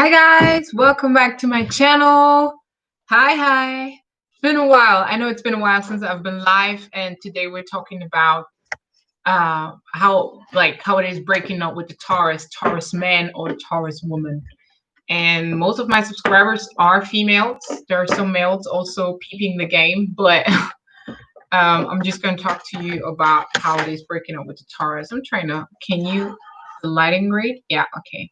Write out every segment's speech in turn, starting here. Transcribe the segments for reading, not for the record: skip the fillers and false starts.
Hi guys, welcome back to my channel. Hi. It's been a while. I know it's been a while since I've been live, and today we're talking about how it is breaking up with the Taurus man or Taurus woman. And most of my subscribers are females. There are some males also peeping the game, but I'm just going to talk to you about how it is breaking up with the Taurus. The lighting great? Yeah, okay.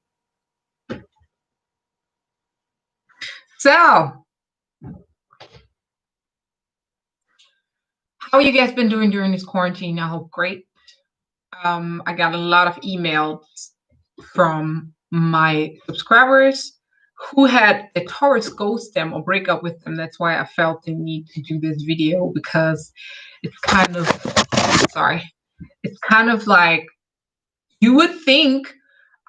So, how you guys been doing during this quarantine? I hope great. I got a lot of emails from my subscribers who had a Taurus ghost them or break up with them. That's why I felt the need to do this video, because it's kind of like, you would think,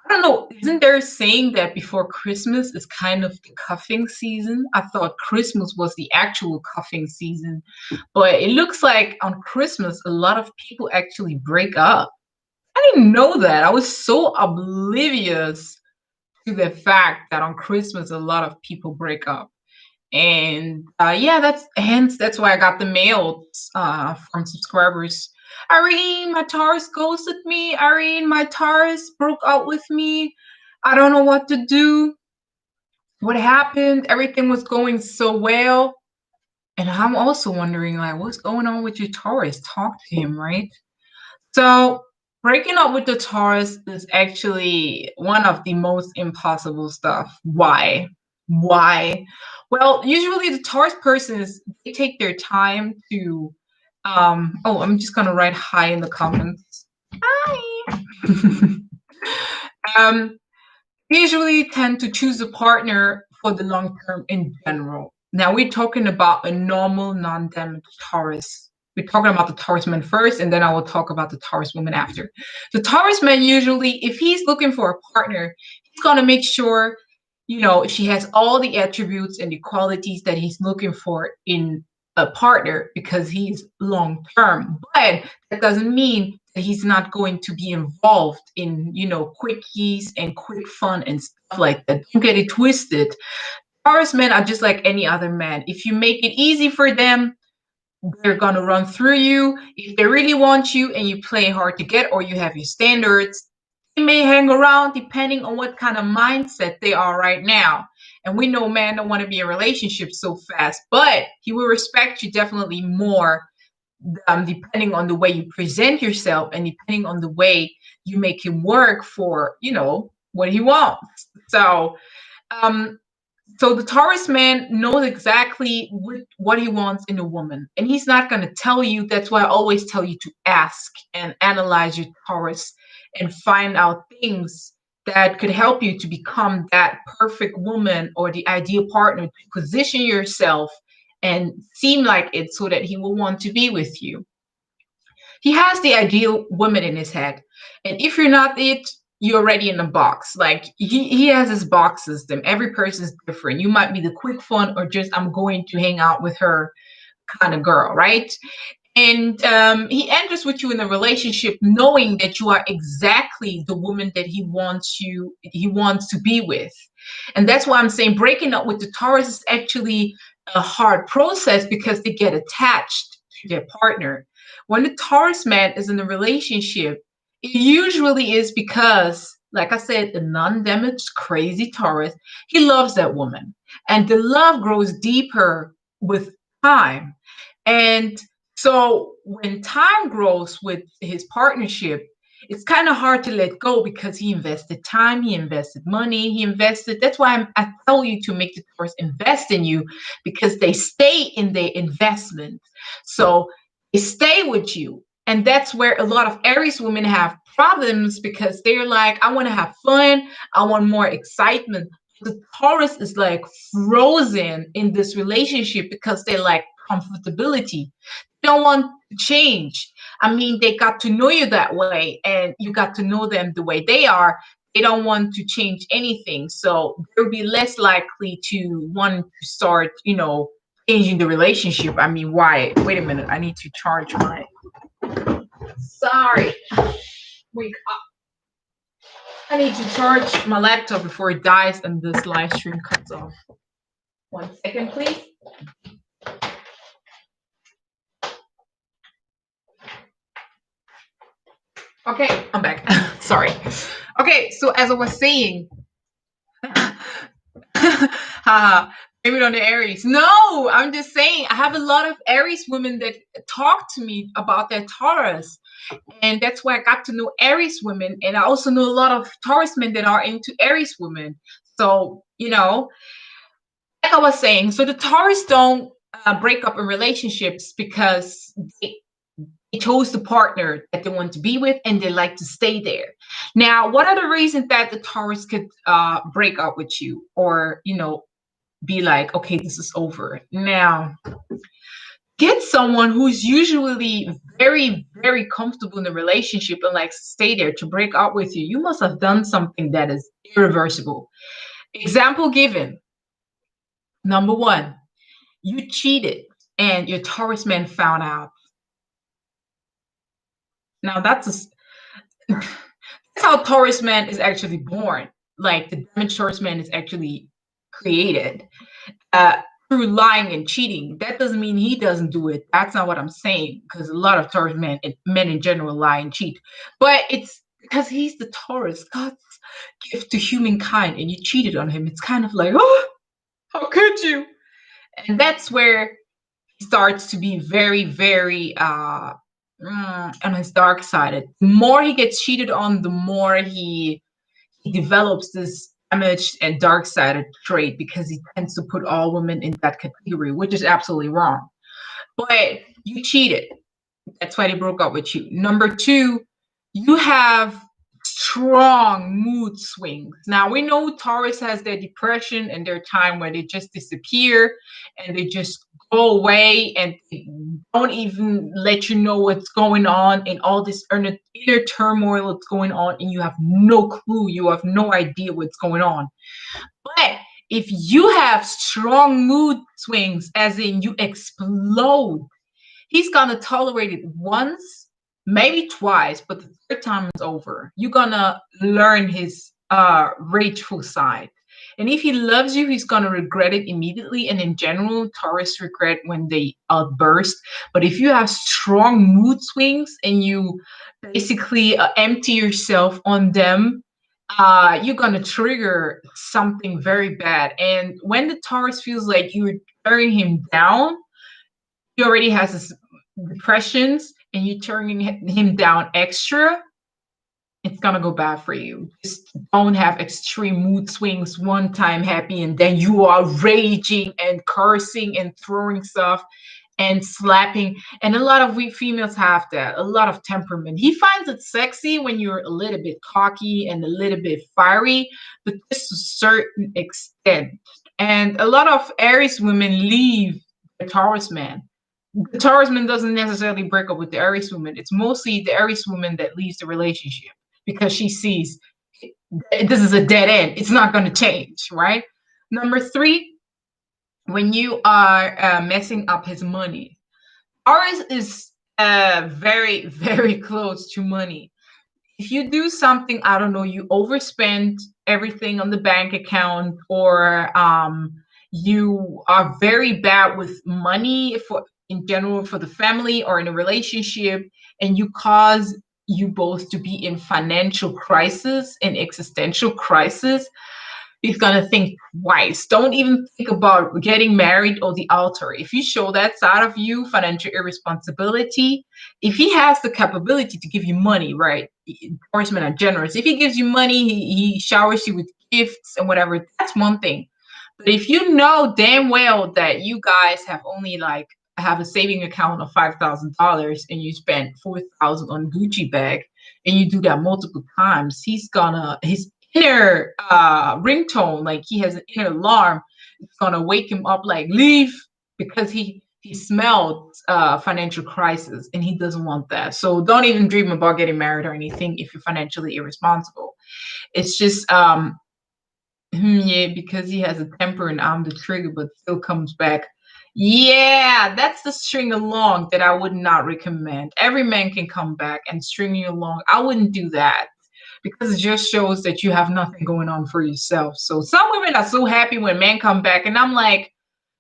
I don't know, isn't there a saying that before Christmas is kind of the cuffing season? I thought Christmas was the actual cuffing season, but it looks like on Christmas a lot of people actually break up. I didn't know that. I was so oblivious to the fact that on Christmas a lot of people break up. And yeah, that's why I got the mails from subscribers. Irene, my Taurus ghosted me. Irene, my Taurus broke up with me. I don't know what to do. What happened? Everything was going so well. And I'm also wondering, like, what's going on with your Taurus? Talk to him, right? So breaking up with the Taurus is actually one of the most impossible stuff. Why? Well, usually the Taurus persons, they take their time to oh, I'm just gonna write hi in the comments. Hi. um Usually tend to choose a partner for the long term in general. Now we're talking about a normal non-damaged Taurus. We're talking about the Taurus man first, and then I will talk about the Taurus woman after. The Taurus man, usually, if he's looking for a partner, he's going to make sure, she has all the attributes and the qualities that he's looking for in a partner, because he's long term. But that doesn't mean that he's not going to be involved in, quickies and quick fun and stuff like that. Don't get it twisted. Taurus men are just like any other man. If you make it easy for them, they're going to run through you. If they really want you and you play hard to get, or you have your standards, they may hang around depending on what kind of mindset they are right now. And we know men don't want to be in a relationship so fast, but he will respect you definitely more, depending on the way you present yourself and depending on the way you make him work for, what he wants. So, so the Taurus man knows exactly what he wants in a woman, and he's not going to tell you. That's why I always tell you to ask and analyze your Taurus and find out things that could help you to become that perfect woman or the ideal partner, to position yourself and seem like it so that he will want to be with you. He has the ideal woman in his head, and if you're not it, you're already in a box. Like, he has his box system. Every person is different. You might be the quick fun, or just I'm going to hang out with her kind of girl, right? And he enters with you in a relationship knowing that you are exactly the woman that he wants to be with. And that's why I'm saying breaking up with the Taurus is actually a hard process, because they get attached to their partner. When the Taurus man is in a relationship, it usually is because, like I said, the non-damaged, crazy Taurus, he loves that woman. And the love grows deeper with time. And so when time grows with his partnership, it's kind of hard to let go, because he invested time, he invested money, that's why I tell you to make the Taurus invest in you, because they stay in their investment. So they stay with you. And that's where a lot of Aries women have problems, because they're like, I want to have fun, I want more excitement. The Taurus is like frozen in this relationship because they like comfortability. They don't want to change. I mean, they got to know you that way, and you got to know them the way they are. They don't want to change anything. So they'll be less likely to want to start, changing the relationship. I mean, why? Wait a minute. I need to charge my. Sorry. Wake I need to charge my laptop before it dies and this live stream cuts off. 1 second, please. Okay, I'm back. Sorry. Okay, so as I was saying, blame it on the Aries. No, I'm just saying I have a lot of Aries women that talk to me about their Taurus. And that's where I got to know Aries women. And I also know a lot of Taurus men that are into Aries women. So, like I was saying, so the Taurus don't break up in relationships because they chose the partner that they want to be with and they like to stay there. Now, what are the reasons that the Taurus could break up with you or, be like, okay, this is over? Now, get someone who's usually very, very comfortable in the relationship and likes to stay there to break up with you. You must have done something that is irreversible. Example given. Number one, you cheated and your Taurus man found out. Now that's how Taurus man is actually born. Like the damaged Taurus man is actually created through lying and cheating. That doesn't mean he doesn't do it. That's not what I'm saying, because a lot of Taurus men in general lie and cheat. But it's because he's the Taurus, God's gift to humankind, and you cheated on him. It's kind of like, oh, how could you? And that's where he starts to be very, very on his dark side. The more he gets cheated on, the more he develops this damaged and dark-sided trait, because he tends to put all women in that category, which is absolutely wrong. But you cheated. That's why they broke up with you. Number two, you have strong mood swings. Now, we know Taurus has their depression and their time where they just disappear and they just go away and they don't even let you know what's going on, and all this inner turmoil that's going on, and you have no clue, you have no idea what's going on. But if you have strong mood swings, as in you explode, he's gonna tolerate it once, maybe twice, but the third time is over. You're gonna learn his rageful side. And if he loves you, he's gonna regret it immediately. And in general, Taurus regret when they outburst. But if you have strong mood swings and you basically empty yourself on them, you're gonna trigger something very bad. And when the Taurus feels like you're tearing him down, he already has his depressions and you're turning him down extra, it's gonna go bad for you. Just don't have extreme mood swings, one time happy and then you are raging and cursing and throwing stuff and slapping. And a lot of we females have that, a lot of temperament. He finds it sexy when you're a little bit cocky and a little bit fiery, but just to a certain extent. And a lot of Aries women leave the Taurus man. The Taurus man doesn't necessarily break up with the Aries woman. It's mostly the Aries woman that leaves the relationship because she sees this is a dead end. It's not going to change, right? Number three, when you are messing up his money. Taurus is very, very close to money. If you do something, I don't know, you overspend everything on the bank account, or you are very bad with money for in general for the family or in a relationship, and you cause you both to be in financial crisis and existential crisis, he's gonna think twice. Don't even think about getting married or the altar. If you show that side of you, financial irresponsibility, if he has the capability to give you money, right? Taurus men are generous. If he gives you money, he showers you with gifts and whatever, that's one thing. But if you know damn well that you guys have only have a saving account of $5,000 and you spend $4,000 on Gucci bag, and you do that multiple times, his inner ringtone, like he has an inner alarm, it's gonna wake him up like leave, because he smelled financial crisis and he doesn't want that. So don't even dream about getting married or anything if you're financially irresponsible. It's just yeah, because he has a temper and I'm the trigger, but still comes back. Yeah, that's the string along that I would not recommend. Every man can come back and string you along. I wouldn't do that, because it just shows that you have nothing going on for yourself. So some women are so happy when men come back, and I'm like,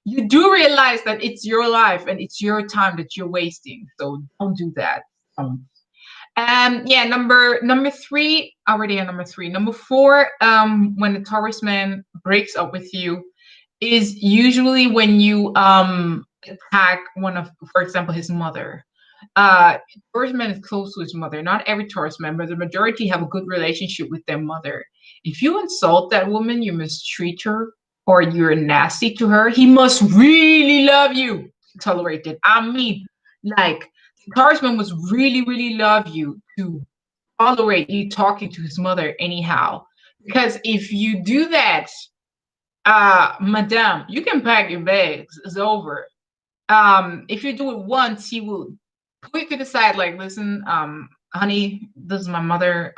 you do realize that it's your life and it's your time that you're wasting. So don't do that. Yeah, number three, already on number three. Number four, when the Taurus man breaks up with you, is usually when you attack one of, for example, his mother. Uh, Taurus man is close to his mother. Not every Taurus man, but the majority have a good relationship with their mother. If you insult that woman, you mistreat her, or you're nasty to her, he must really love you to tolerate it. I mean, like, the Taurus man must really, really love you to tolerate you talking to his mother anyhow. Because if you do that, madam, you can pack your bags. It's over. If you do it once, he will put you to the side, like, listen, honey, this is my mother,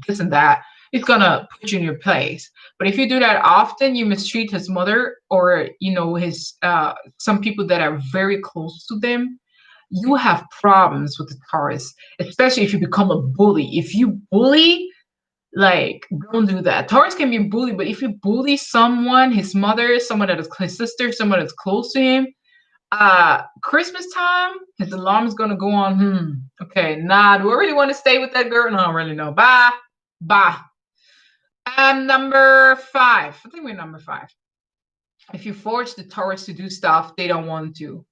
this and that. It's gonna put you in your place. But if you do that often, you mistreat his mother, or his some people that are very close to them. You have problems with the Taurus, especially if you become a bully. If you bully, like, don't do that. Taurus can be bullied, but if you bully someone, his mother, someone that is his sister, someone that's close to him, Christmas time, his alarm is gonna go on. Okay, nah, do I really want to stay with that girl? No, I don't really know. Bye. Bye. Number five. I think we're number five. If you force the Taurus to do stuff they don't want to.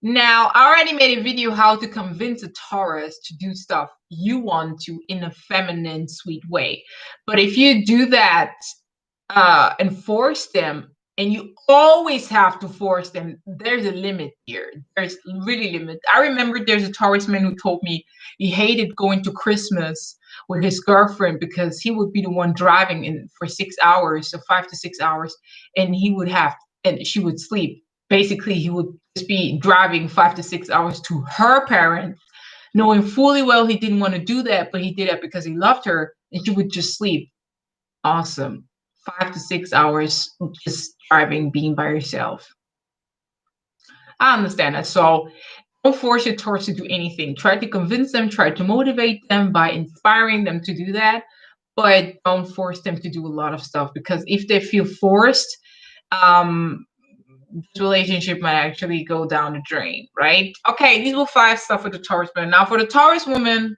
Now, I already made a video how to convince a Taurus to do stuff you want to in a feminine, sweet way. But if you do that and force them, and you always have to force them, there's a limit here. There's really limit. I remember there's a Taurus man who told me he hated going to Christmas with his girlfriend because he would be the one driving in for 6 hours, so 5 to 6 hours, and she would sleep. Basically, he would just be driving 5 to 6 hours to her parents, knowing fully well he didn't want to do that, but he did it because he loved her, and she would just sleep. Awesome. 5 to 6 hours just driving, being by yourself. I understand that. So don't force your Taurus to do anything. Try to convince them, try to motivate them by inspiring them to do that, but don't force them to do a lot of stuff, because if they feel forced, this relationship might actually go down the drain, right? Okay, these were five stuff for the Taurus man. Now for the Taurus woman,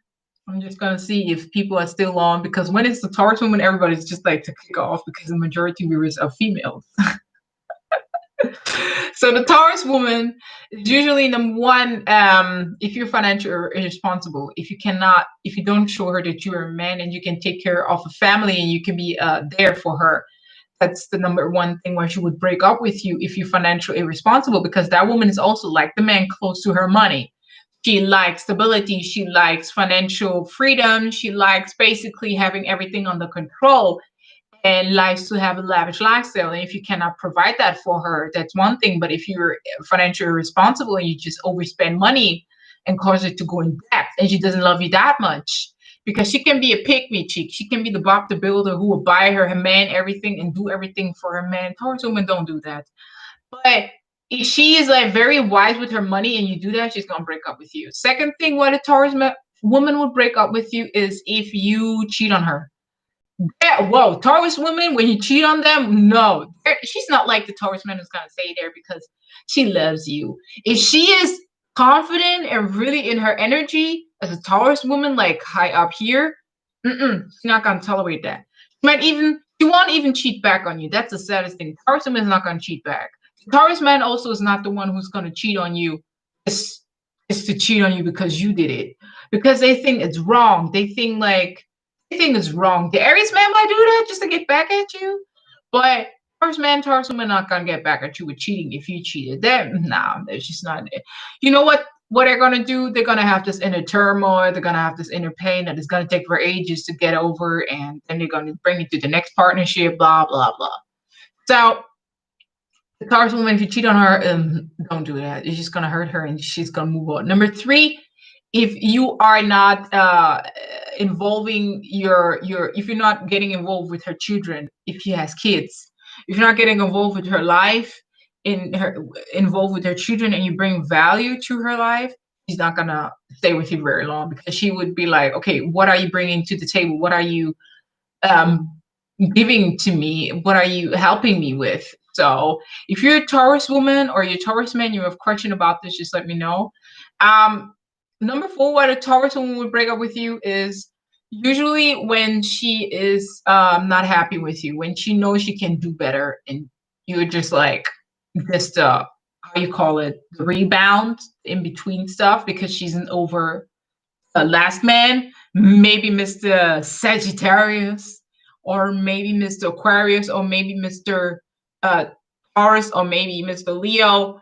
I'm just gonna see if people are still on, because when it's the Taurus woman, everybody's just like to kick off because the majority viewers are females. So the Taurus woman is usually number one. If you're financially irresponsible, if you don't show her that you're a man and you can take care of a family and you can be there for her, that's the number one thing why she would break up with you if you're financially irresponsible, because that woman is also like the man close to her money. She likes stability. She likes financial freedom. She likes basically having everything under control and likes to have a lavish lifestyle. And if you cannot provide that for her, that's one thing. But if you're financially irresponsible and you just overspend money and cause her to go in debt, and she doesn't love you that much, because she can be a pick-me chick. She can be the Bob the Builder who will buy her man everything and do everything for her man. Taurus women don't do that. But if she is like very wise with her money and you do that, she's gonna break up with you. Second thing why the Taurus woman would break up with you is if you cheat on her. Yeah, whoa, Taurus women, when you cheat on them, no, she's not like the Taurus man who's gonna stay there because she loves you. If she is confident and really in her energy as a Taurus woman, like high up here, she's not gonna tolerate that. She won't even cheat back on you. That's the saddest thing. Taurus woman is not gonna cheat back. The Taurus man also is not the one who's gonna cheat on you. Just to cheat on you because you did it, because they think it's wrong. They think it's wrong. The Aries man might do that just to get back at you, but Taurus woman not gonna get back at you with cheating if you cheated. Then nah, she's not. You know what? What they're gonna do? They're gonna have this inner turmoil. They're gonna have this inner pain that is gonna take for ages to get over, and then they're gonna bring you to the next partnership. Blah blah blah. So the Taurus woman, if you cheat on her, don't do that. It's just gonna hurt her, and she's gonna move on. Number three, if you are not involving if you're not getting involved with her children, if she has kids, if you're not getting involved with her life, involved with her children, and you bring value to her life, she's not gonna stay with you very long, because she would be like, okay, what are you bringing to the table? What are you um, giving to me? What are you helping me with? So if you're a Taurus woman or you're a Taurus man, you have a question about this, just let me know. Number 4, what a Taurus woman would break up with you is usually when she is not happy with you, when she knows she can do better, and you're just like, just how you call it, the rebound in between stuff, because she's an over last man, maybe Mr. Sagittarius, or maybe Mr. Aquarius, or maybe Mr. Uh, Taurus, or maybe Mr. Leo.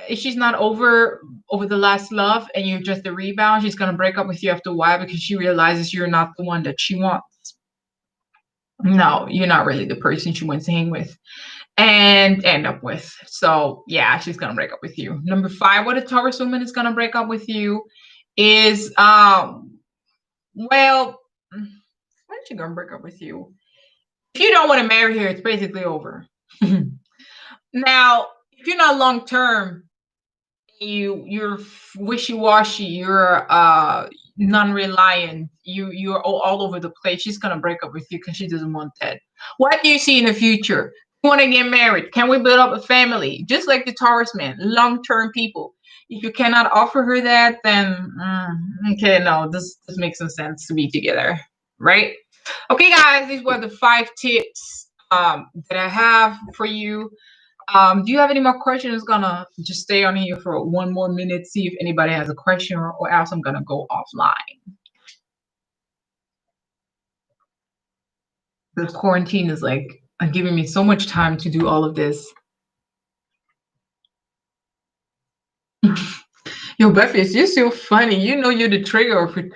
If she's not over the last love and you're just a rebound, she's gonna break up with you after a while, because she realizes you're not the one that she wants. No, you're not really the person she wants to hang with and end up with. So yeah, she's gonna break up with you. Number 5, what a Taurus woman is gonna break up with you is well, when's she gonna break up with you? If you don't want to marry her, it's basically over. Now, if you're not long term, you're wishy-washy, you're non-reliant, you're all over the place, she's gonna break up with you because she doesn't want that. What do you see in the future? You want to get married? Can we build up a family? Just like the Taurus man, long-term people. If you cannot offer her that, then okay, no, this makes no sense to be together, right? Okay, guys, these were the 5 tips that I have for you. Do you have any more questions? Gonna just stay on here for 1 more minute, see if anybody has a question, or else I'm gonna go offline. This quarantine is like giving me so much time to do all of this. Yo, Buffy, you're so funny. You know you're the trigger of a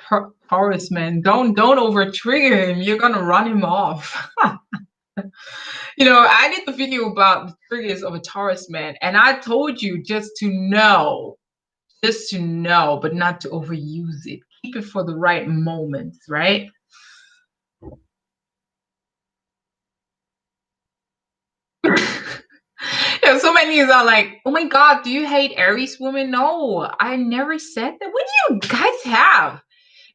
Taurus, man. Don't over trigger him. You're gonna run him off. I did the video about the triggers of a Taurus man, and I told you just to know, but not to overuse it. Keep it for the right moments, right? Yeah, so many are like, oh my God, do you hate Aries women? No, I never said that. What do you guys have?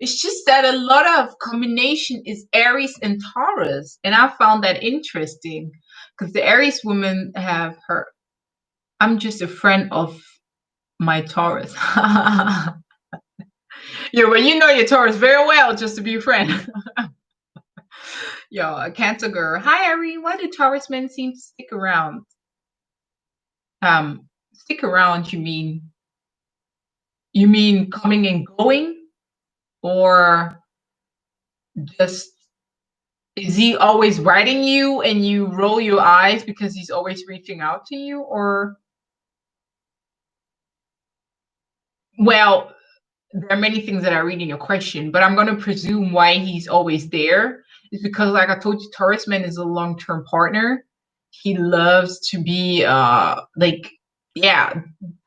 It's just that a lot of combination is Aries and Taurus. And I found that interesting because the Aries women have her. I'm just a friend of my Taurus. Yeah, well, you know your Taurus very well just to be a friend. Yo, a Cancer girl. Hi, Ari. Why do Taurus men seem to stick around? Stick around, you mean coming and going, or just is he always writing you and you roll your eyes because he's always reaching out to you? Or, well, there are many things that I read in your question, but I'm going to presume why he's always there is because, like I told you, Taurus man is a long-term partner. He loves to be like, yeah,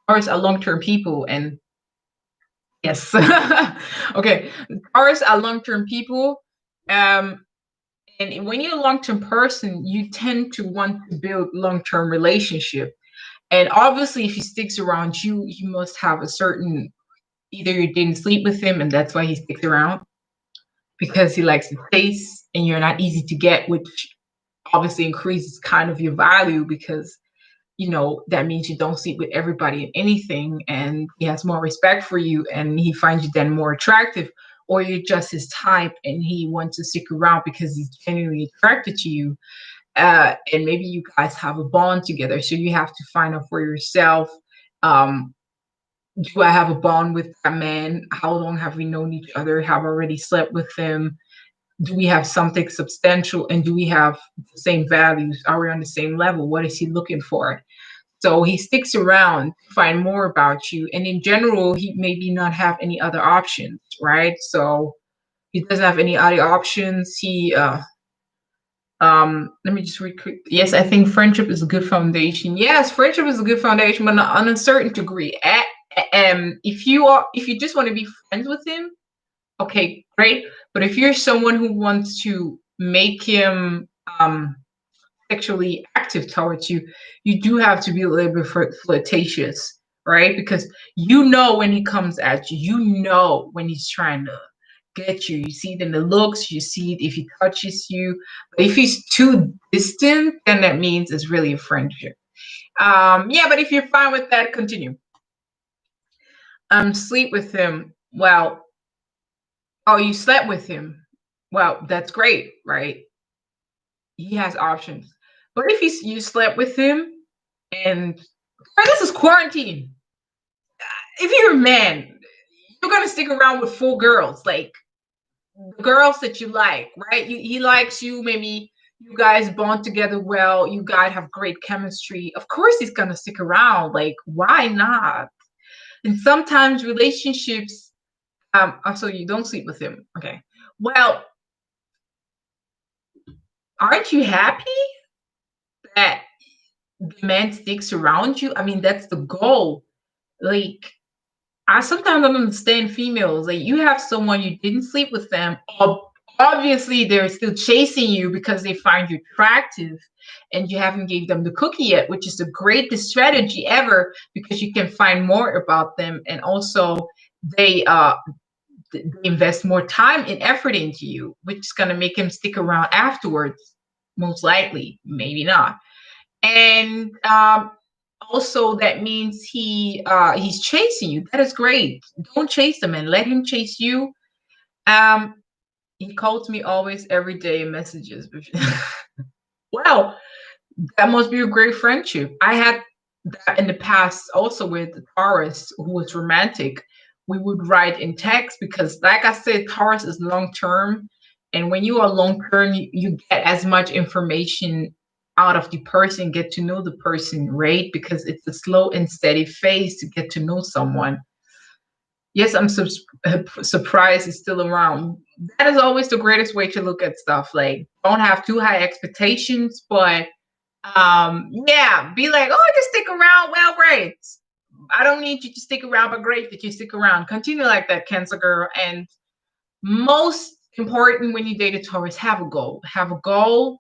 Taurus are long-term people, and yes. Okay, Taurus are long-term people. And when you're a long-term person, you tend to want to build long-term relationship. And obviously, if he sticks around you, he must have a certain, either you didn't sleep with him and that's why he sticks around, because he likes the taste and you're not easy to get, which obviously increases kind of your value, because that means you don't sleep with everybody and anything, and he has more respect for you and he finds you then more attractive, or you're just his type and he wants to stick around because he's genuinely attracted to you. And maybe you guys have a bond together, so you have to find out for yourself, um, do I have a bond with that man? How long have we known each other? Have I already slept with him? Do we have something substantial, and do we have the same values? Are we on the same level? What is he looking for? So he sticks around to find more about you. And in general, he maybe not have any other options, right? So he doesn't have any other options. Let me just read quick. Yes, I think friendship is a good foundation. Yes, friendship is a good foundation, but on a certain degree. If you just want to be friends with him, okay, great. But if you're someone who wants to make him sexually active towards you, you do have to be a little bit flirtatious, right? Because you know when he comes at you, you know when he's trying to get you. You see it in the looks, you see it if he touches you. But if he's too distant, then that means it's really a friendship. Yeah, but if you're fine with that, continue. Sleep with him. Well, oh, you slept with him. Well, that's great, right? He has options. But if you slept with him and this is quarantine. If you're a man, you're gonna stick around with 4 girls, like the girls that you like, right? He likes you, maybe you guys bond together well, you guys have great chemistry. Of course he's gonna stick around. Like, why not? And sometimes relationships, also you don't sleep with him. Okay. Well, aren't you happy that the man sticks around you? I mean, that's the goal. Like, I sometimes don't understand females. Like, you have someone, you didn't sleep with them. Obviously, they're still chasing you because they find you attractive, and you haven't gave them the cookie yet, which is the greatest strategy ever because you can find more about them, and also they invest more time and effort into you, which is gonna make him stick around afterwards. Most likely, maybe not. And also that means he's chasing you. That is great. Don't chase him and let him chase you. um he calls me always every day in messages. Well, that must be a great friendship. I had that in the past also with the Taurus who was romantic. We would write in text because, like I said, Taurus is long term. And when you are long term, you get as much information out of the person, get to know the person, right? Because it's a slow and steady phase to get to know someone. Yes, I'm surprised he's still around. That is always the greatest way to look at stuff. Like, don't have too high expectations, but yeah, be like, oh, just stick around. Well, great. I don't need you to stick around, but great that you stick around. Continue like that, Cancer girl. And most important when you date a Taurus, have a goal. Have a goal.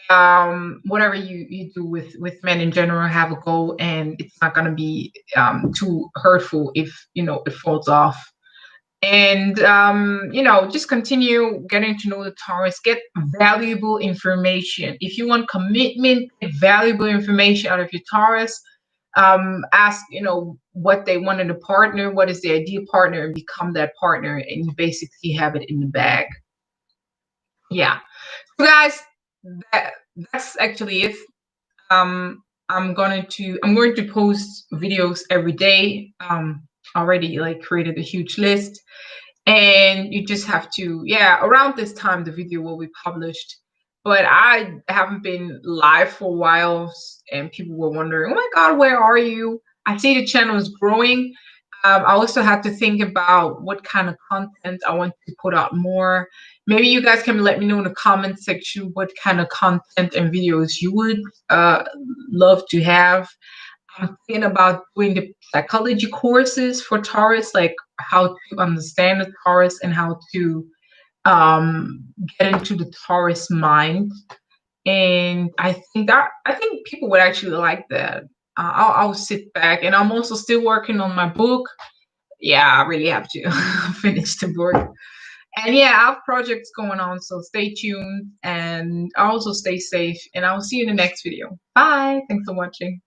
Whatever you do with men in general, have a goal, and it's not gonna be too hurtful if it falls off. And just continue getting to know the Taurus. Get valuable information. If you want commitment, get valuable information out of your Taurus. Ask what they want in a partner, what is the ideal partner, and become that partner, and you basically have it in the bag. Yeah. So guys, that's actually it. I'm going to post videos every day. Already like created a huge list, and you just have to, yeah, around this time the video will be published. But I haven't been live for a while, and people were wondering, oh my god, where are you? I see the channel is growing. I also have to think about what kind of content I want to put out more. Maybe you guys can let me know in the comment section what kind of content and videos you would love to have. I'm thinking about doing the psychology courses for Taurus, like how to understand the Taurus and how to get into the Taurus mind. And I think people would actually like that. I'll sit back, and I'm also still working on my book. Yeah, I really have to finish the book. And yeah, I have projects going on, so stay tuned and also stay safe. And I will see you in the next video. Bye. Thanks for watching.